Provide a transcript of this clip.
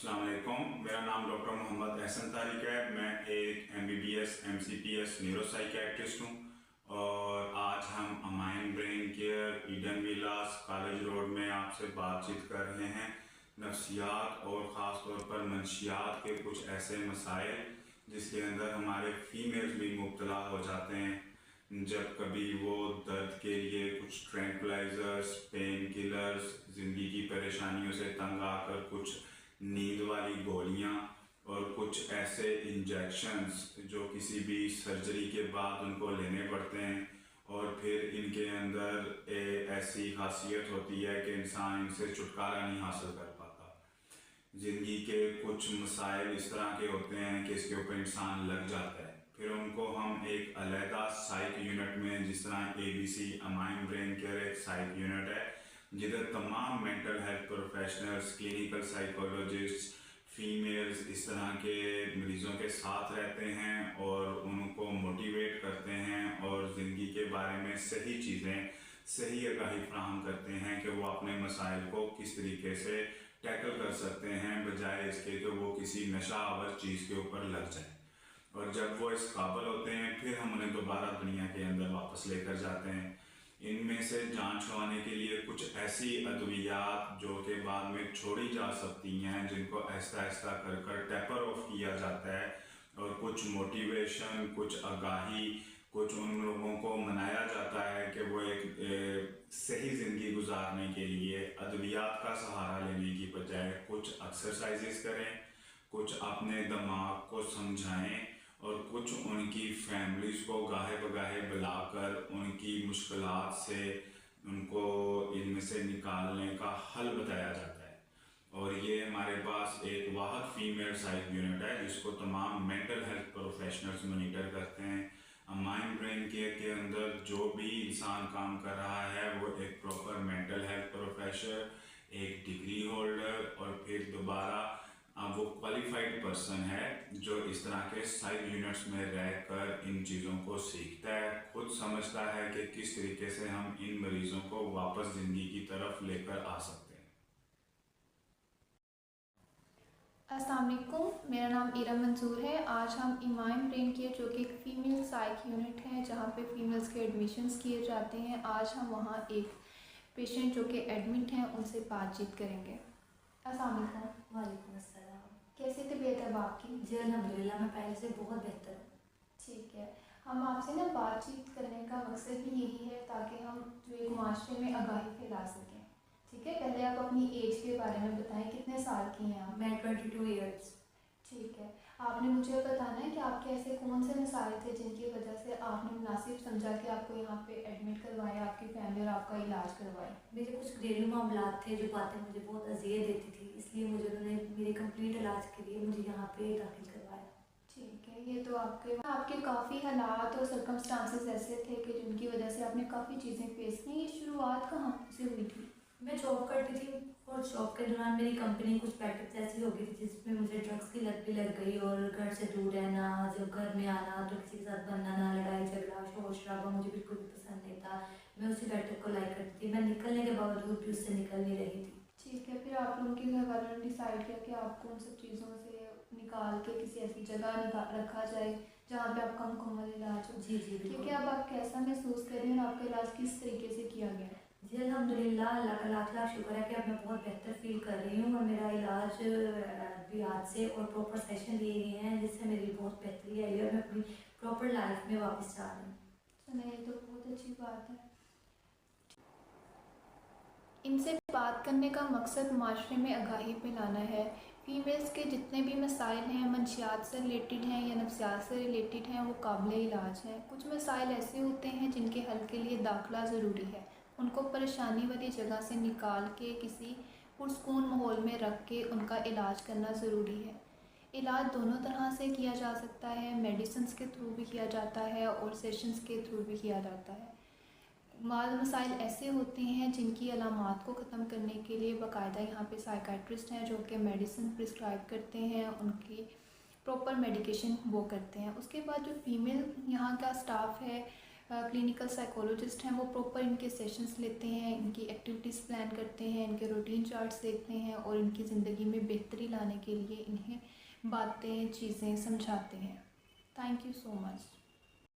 अस्सलाम वालेकुम। मेरा नाम डॉक्टर मोहम्मद एहसन तारिक है। मैं एक MBBS MCPS न्यूरो साइकियाट्रिस्ट हूँ और आज हम अमाइन ब्रेन केयर ईडन विलास कॉलेज रोड में आपसे बातचीत कर रहे हैं। नफ्सियात और ख़ास तौर पर मंशियात के कुछ ऐसे मसाइल जिसके अंदर हमारे फीमेल्स भी मुब्तला हो जाते हैं। जब कभी वो दर्द के लिए कुछ ट्रैंक्विलाइजर्स, पेन किलर्स, ज़िंदगी की परेशानियों से तंग आकर कुछ नींद वाली गोलियां और कुछ ऐसे इंजेक्शंस जो किसी भी सर्जरी के बाद उनको लेने पड़ते हैं और फिर इनके अंदर ऐसी खासियत होती है कि इंसान इनसे छुटकारा नहीं हासिल कर पाता। ज़िंदगी के कुछ मसाइल इस तरह के होते हैं कि इसके ऊपर इंसान लग जाता है। फिर उनको हम एक अलहदा साइक यूनिट में, जिस तरह ABC अमाइन ब्रेन केयर एक साइक यूनिट है जिधर तमाम mental health professionals, clinical psychologist, females इस तरह के मरीज़ों के साथ रहते हैं और उनको मोटिवेट करते हैं और ज़िंदगी के बारे में सही चीज़ें, सही आगाही फ्राहम करते हैं कि वो अपने मसाइल को किस तरीके से टैकल कर सकते हैं बजाय इसके कि वो किसी नशा आवर चीज़ के ऊपर लग जाए। और जब वो इस काबिल होते हैं फिर हम उन्हें दोबारा दुनिया के अंदर वापस लेकर जाते हैं। इनमें से जान छुड़ाने के लिए कुछ ऐसी अद्वियात जो कि बाद में छोड़ी जा सकती हैं, जिनको आहिस्ता आहिस्ता कर कर टेपर ऑफ किया जाता है, और कुछ मोटिवेशन, कुछ आगाही, कुछ उन लोगों को मनाया जाता है कि वो एक सही ज़िंदगी गुजारने के लिए अद्वियात का सहारा लेने की बजाय कुछ एक्सरसाइजेस करें, कुछ अपने दिमाग को समझाएं और कुछ उनकी फैमिलीज़ को गाहे बगाहे बुलाकर उनकी मुश्किलात से उनको इनमें से निकालने का हल बताया जाता है। और ये हमारे पास एक वाहद फीमेल साइक यूनिट है जिसको तमाम मेंटल हेल्थ प्रोफेशनल्स मॉनिटर करते हैं। अमाइन ब्रेन केयर के अंदर जो भी इंसान काम कर रहा है वो एक प्रॉपर मेंटल हेल्थ प्रोफेसर, एक डिग्री होल्डर और फिर दोबारा वो क्वालिफाइड पर्सन है जो इस तरह के साइक यूनिट्स में रहकर इन चीज़ों को सीखता है, खुद समझता है कि किस तरीके से हम इन मरीजों को वापस ज़िंदगी की तरफ लेकर आ सकते हैं। अस्सलाम वालेकुम, मेरा नाम इरा मंसूर है। आज हम अमाइन ब्रेन केयर जो कि एक फ़ीमेल साइक यूनिट है जहाँ पे फीमेल्स के एडमिशन्स किए जाते हैं, आज हम वहाँ एक पेशेंट जो कि एडमिट हैं उनसे बातचीत करेंगे। अस्सलाम वालेकुम। वालेकुम अस्सलाम। कैसी तबीयत है आपकी? जी अल्हम्दुलिल्लाह, मैं पहले से बहुत बेहतर हूँ। ठीक है, हम आपसे ना बातचीत करने का मकसद भी यही है ताकि हम जो एक माशरे में आगाही फैला सकें। ठीक है, पहले आप अपनी एज के बारे में बताएं, कितने साल की हैं आप? मैं 22 ईयर्स। ठीक है, आपने मुझे बताना है कि आपके ऐसे कौन से मसाइल थे जिनकी वजह से आपने मुनासिब समझा कि आपको यहाँ पे एडमिट करवाएं, आपकी फैमिली और आपका इलाज करवाएं। मेरे कुछ घरेलू मामलात थे जो बातें मुझे बहुत अजियत देती थी, इसलिए मुझे उन्होंने मेरे कंप्लीट इलाज के लिए मुझे यहाँ पे दाखिल करवाया। ठीक है, ये तो आपके काफ़ी हालात और सर्कमस्टांसेस ऐसे थे कि जिनकी वजह से आपने काफ़ी चीज़ें फेस की। ये शुरुआत कहाँ से हुई थी? मैं जॉब करती थी और जॉब के दौरान मेरी कंपनी कुछ पैकेट्स ऐसी हो गई थी जिसमें मुझे ड्रग्स की लत भी लग गई और घर से दूर रहना, जब घर में आना तो किसी के साथ बनना ना, लड़ाई झगड़ा शोर शराबा मुझे बिल्कुल भी पसंद नहीं था। मैं उसी बैठक को लाइक करती थी, मैं निकलने के बावजूद भी उससे निकल नहीं रही थी। ठीक है, फिर आप लोगों के घर वालों ने डिसाइड किया कि आपको उन सब चीज़ों से निकाल के किसी ऐसी जगह रखा जाए जहाँ पे आपका मुकम्मल इलाज हो। जी जी ठीक है, अब आप कैसा महसूस कर रहे हैं और आपका इलाज किस तरीके से किया गया है? जी अल्हम्दुलिल्लाह, अल्लाह का लाख लाख शुक्र है कि अब मैं बहुत बेहतर फील कर रही हूँ और मेरा इलाज भी आज से और प्रॉपर सेशन लिए गए हैं जिससे मेरी बहुत बेहतरी आई है और मैं अपनी प्रॉपर लाइफ में वापस जा रही हूँ। सुनिए, तो बहुत अच्छी बात है। इनसे बात करने का मकसद माशरे में आगाही फैलाना है। फीमेल्स के जितने भी मसाइल हैं, मंशियात से रिलेटेड हैं या नफ्सियात से रिलेटेड हैं, वो काबिल इलाज हैं। कुछ मसाइल ऐसे होते हैं जिनके हल के लिए दाखिला ज़रूरी है। उनको परेशानी वाली जगह से निकाल के किसी पुरसकून माहौल में रख के उनका इलाज करना ज़रूरी है। इलाज दोनों तरह से किया जा सकता है, मेडिसिन्स के थ्रू भी किया जाता है और सेशंस के थ्रू भी किया जाता है। मसाइल ऐसे होते हैं जिनकी अलामात को ख़त्म करने के लिए बाकायदा यहाँ पे साइकाट्रिस्ट हैं जो कि मेडिसिन प्रिस्क्राइब करते हैं, उनकी प्रॉपर मेडिकेशन वो करते हैं। उसके बाद जो फीमेल यहाँ का स्टाफ है क्लिनिकल साइकोलॉजिस्ट हैं वो प्रॉपर इनके सेशंस लेते हैं, इनकी एक्टिविटीज़ प्लान करते हैं, इनके रूटीन चार्ट्स देखते हैं और इनकी ज़िंदगी में बेहतरी लाने के लिए इन्हें बातें चीज़ें समझाते हैं। Thank you so much.